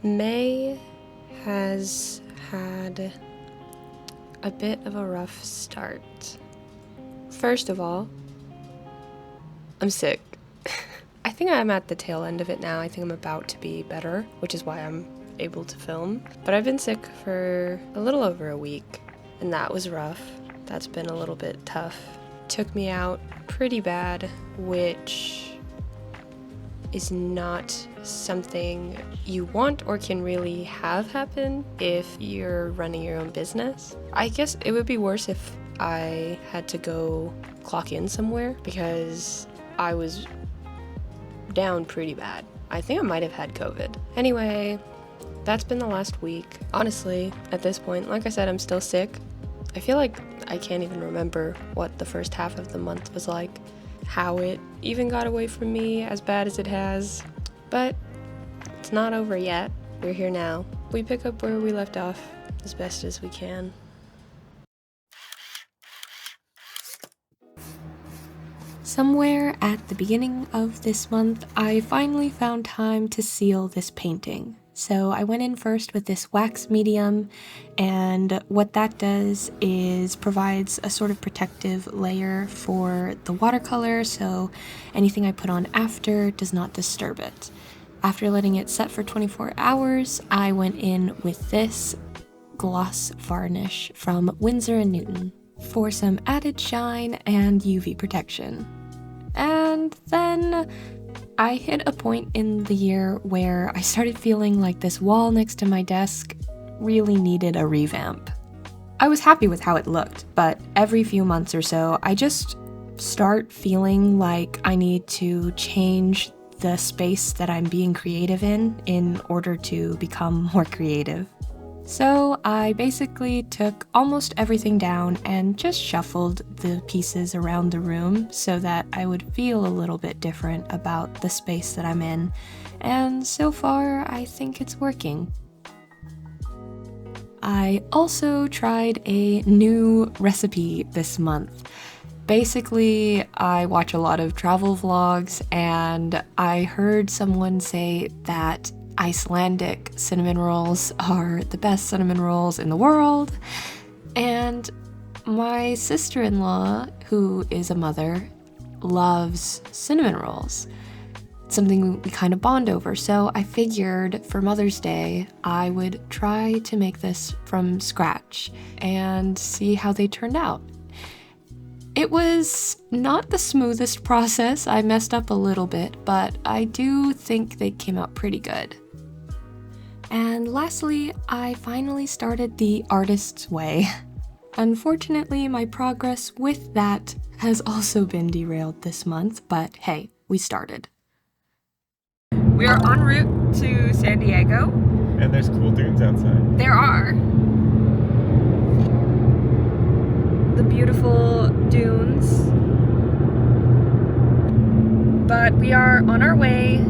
May has had a bit of a rough start. First of all, I'm sick. I think I'm at the tail end of it now. I think I'm about to be better, which is why I'm able to film. But I've been sick for a little over a week, and that was rough. That's been a little bit tough. Took me out pretty bad, which is not something you want or can really have happen if you're running your own business. I guess it would be worse if I had to go clock in somewhere because I was down pretty bad. I think I might have had COVID. Anyway, that's been the last week. Honestly, at this point, like I said, I'm still sick. I feel like I can't even remember what the first half of the month was like, how it even got away from me as bad as it has. But it's not over yet. We're here now. We pick up where we left off as best as we can. Somewhere at the beginning of this month, I finally found time to seal this painting. So I went in first with this wax medium, and what that does is provides a sort of protective layer for the watercolor, so anything I put on after does not disturb it. After letting it set for 24 hours, I went in with this gloss varnish from Winsor & Newton for some added shine and UV protection. And then I hit a point in the year where I started feeling like this wall next to my desk really needed a revamp. I was happy with how it looked, but every few months or so, I just start feeling like I need to change the space that I'm being creative in order to become more creative. So I basically took almost everything down and just shuffled the pieces around the room so that I would feel a little bit different about the space that I'm in. And so far, I think it's working. I also tried a new recipe this month. Basically, I watch a lot of travel vlogs, and I heard someone say that Icelandic cinnamon rolls are the best cinnamon rolls in the world. And my sister-in-law, who is a mother, loves cinnamon rolls. It's something we kind of bond over. So I figured for Mother's Day, I would try to make this from scratch and see how they turned out. It was not the smoothest process. I messed up a little bit, but I do think they came out pretty good. And lastly, I finally started the artist's way. Unfortunately, my progress with that has also been derailed this month, but hey, we started. We are en route to San Diego. And there's cool dunes outside. There are. The beautiful dunes. But we are on our way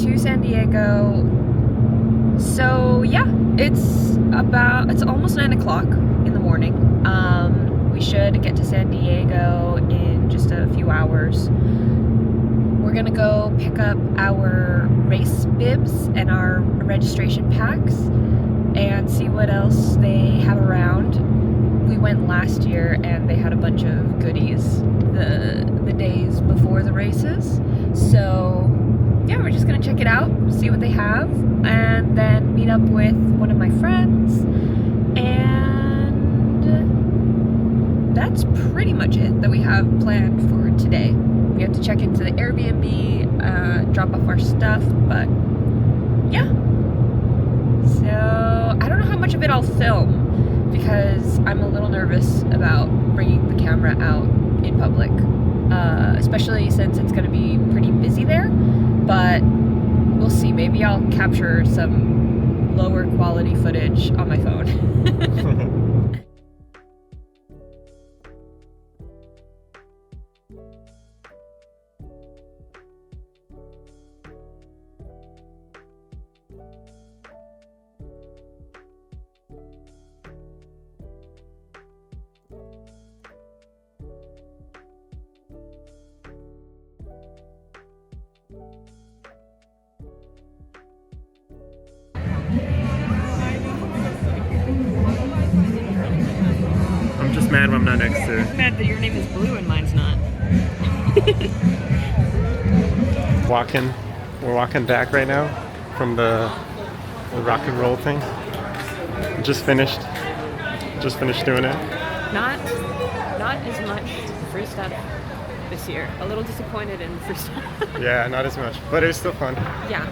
to San Diego. So yeah, it's almost 9 o'clock in the morning. We should get to San Diego in just a few hours. We're gonna go pick up our race bibs and our registration packs and see what else they have around. We went last year and they had a bunch of goodies the days before the races. So yeah, we're just gonna check it out, see what they have, and then meet up with one of my friends. And that's pretty much it that we have planned for today. We have to check into the Airbnb, drop off our stuff, but yeah. So I don't know how much of it I'll film because I'm a little nervous about bringing the camera out in public, especially since it's going to be pretty busy there, but we'll see. Maybe I'll capture some lower quality footage on my phone. mad when I'm not next to her. I'm mad that your name is Blue and mine's not. We're walking back right now from the rock and roll thing. Just finished doing it. Not as much free stuff this year. A little disappointed in free stuff. Yeah, not as much, but it was still fun. Yeah.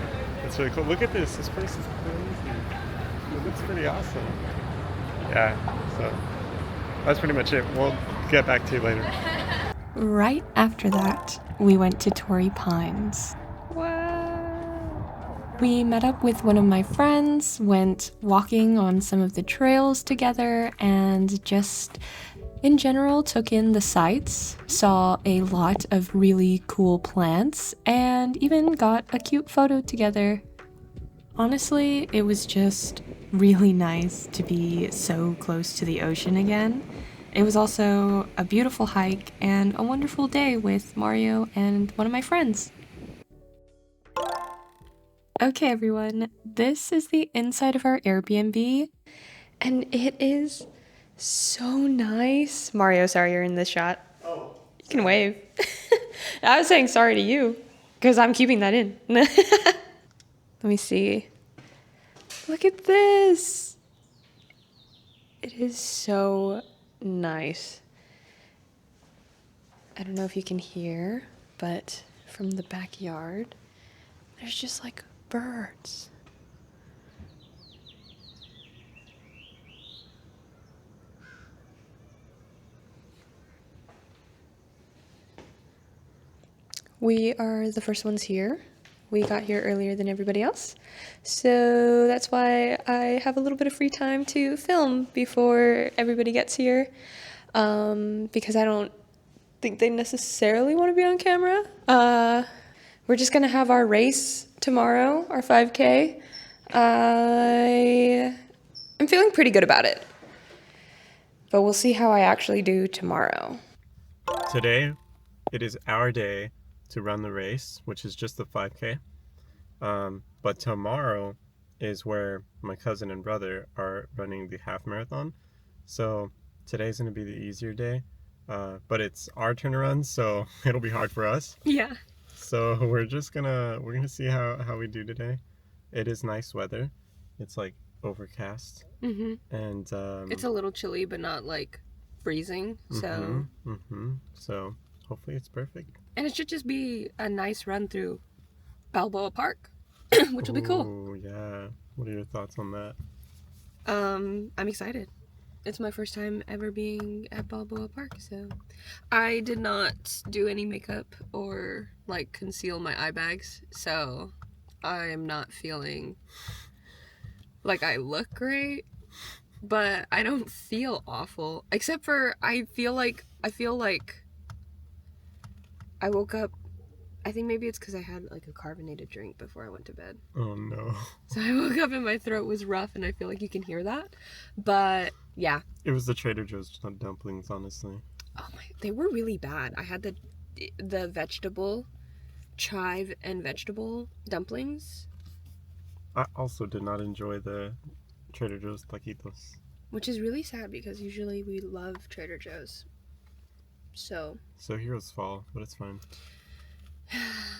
It's really cool. Look at this. This place is crazy. It looks pretty awesome. Yeah, so that's pretty much it. We'll get back to you later. Right after that, we went to Torrey Pines. We met up with one of my friends, went walking on some of the trails together, and just in general took in the sights, saw a lot of really cool plants, and even got a cute photo together. Honestly, it was just really nice to be so close to the ocean again. It was also a beautiful hike and a wonderful day with Mario and one of my friends. Okay, everyone, this is the inside of our Airbnb, and it is so nice. Mario, sorry you're in this shot. Oh. You can wave. I was saying sorry to you, because I'm keeping that in. Let me see. Look at this. It is so nice. I don't know if you can hear, but from the backyard, there's just like birds. We are the first ones here. We got here earlier than everybody else, so that's why I have a little bit of free time to film before everybody gets here, because I don't think they necessarily want to be on camera. We're just gonna have our race tomorrow, our 5K. I'm feeling pretty good about it, but we'll see how I actually do tomorrow. Today, it is our day to run the race, which is just the 5K. But tomorrow is where my cousin and brother are running the half marathon. So today's gonna be the easier day, but it's our turn to run, so it'll be hard for us. Yeah. So we're gonna see how we do today. It is nice weather. It's like overcast, and It's a little chilly, but not like freezing. So. So hopefully it's perfect. And it should just be a nice run through Balboa Park, which will be cool. Oh yeah. What are your thoughts on that? I'm excited. It's my first time ever being at Balboa Park, so I did not do any makeup or like conceal my eye bags, so I am not feeling like I look great, but I don't feel awful, except for I feel like I woke up, I think maybe it's because I had like a carbonated drink before I went to bed. Oh no. So I woke up and my throat was rough, and I feel like you can hear that. But yeah. It was the Trader Joe's dumplings, honestly. Oh my, they were really bad. I had the vegetable, chive and vegetable dumplings. I also did not enjoy the Trader Joe's taquitos. Which is really sad because usually we love Trader Joe's. So heroes fall, but it's fine.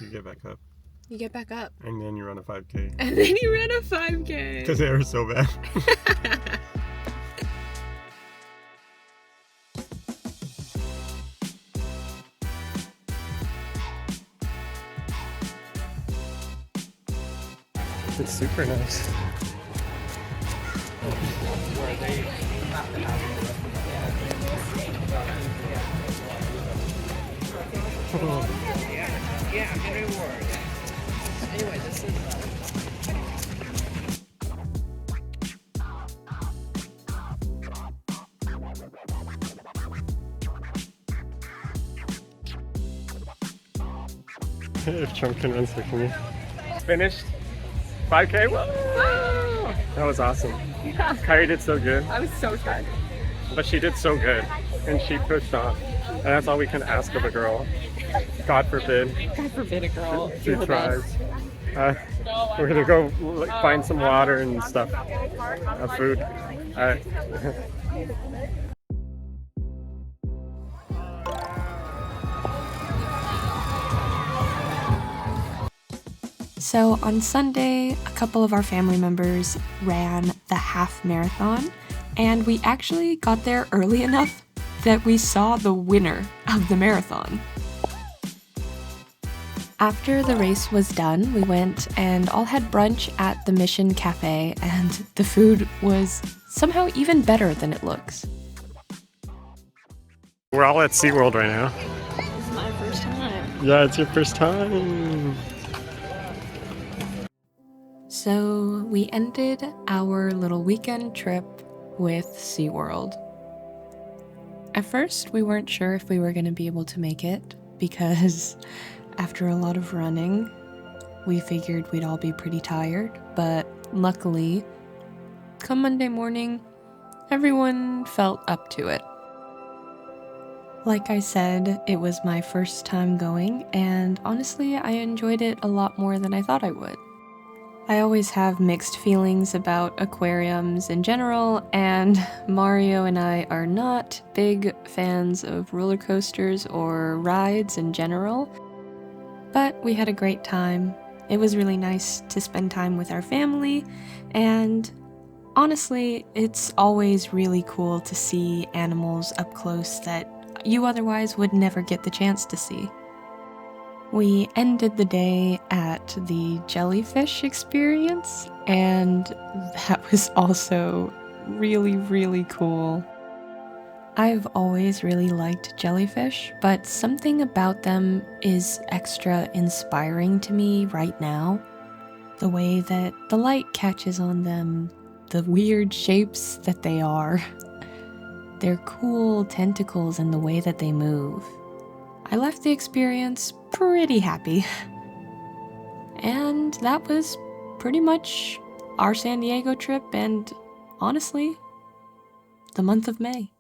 You get back up. You get back up. And then you run a 5K. And then you ran a 5K. Because they were so bad. It's super nice. Anyway, this is If Trump can run, so can we. Finished 5K. Whoa! That was awesome. Kyrie did so good. I was so tired. But she did so good, and she pushed on. And that's all we can ask of a girl. God forbid. God forbid a girl. She tries. We're gonna go find some water and stuff, food. So on Sunday, a couple of our family members ran the half marathon, and we actually got there early enough that we saw the winner of the marathon. After the race was done, we went and all had brunch at the Mission Cafe, and the food was somehow even better than it looks. We're all at SeaWorld right now. This is my first time. Yeah, it's your first time. So we ended our little weekend trip with SeaWorld. At first, we weren't sure if we were going to be able to make it because after a lot of running, we figured we'd all be pretty tired, but luckily, come Monday morning, everyone felt up to it. Like I said, it was my first time going, and honestly, I enjoyed it a lot more than I thought I would. I always have mixed feelings about aquariums in general, and Mario and I are not big fans of roller coasters or rides in general, but we had a great time. It was really nice to spend time with our family, and honestly, it's always really cool to see animals up close that you otherwise would never get the chance to see. We ended the day at the jellyfish experience, and that was also really, really cool. I've always really liked jellyfish, but something about them is extra inspiring to me right now. The way that the light catches on them, the weird shapes that they are, their cool tentacles and the way that they move. I left the experience pretty happy. And that was pretty much our San Diego trip and, honestly, the month of May.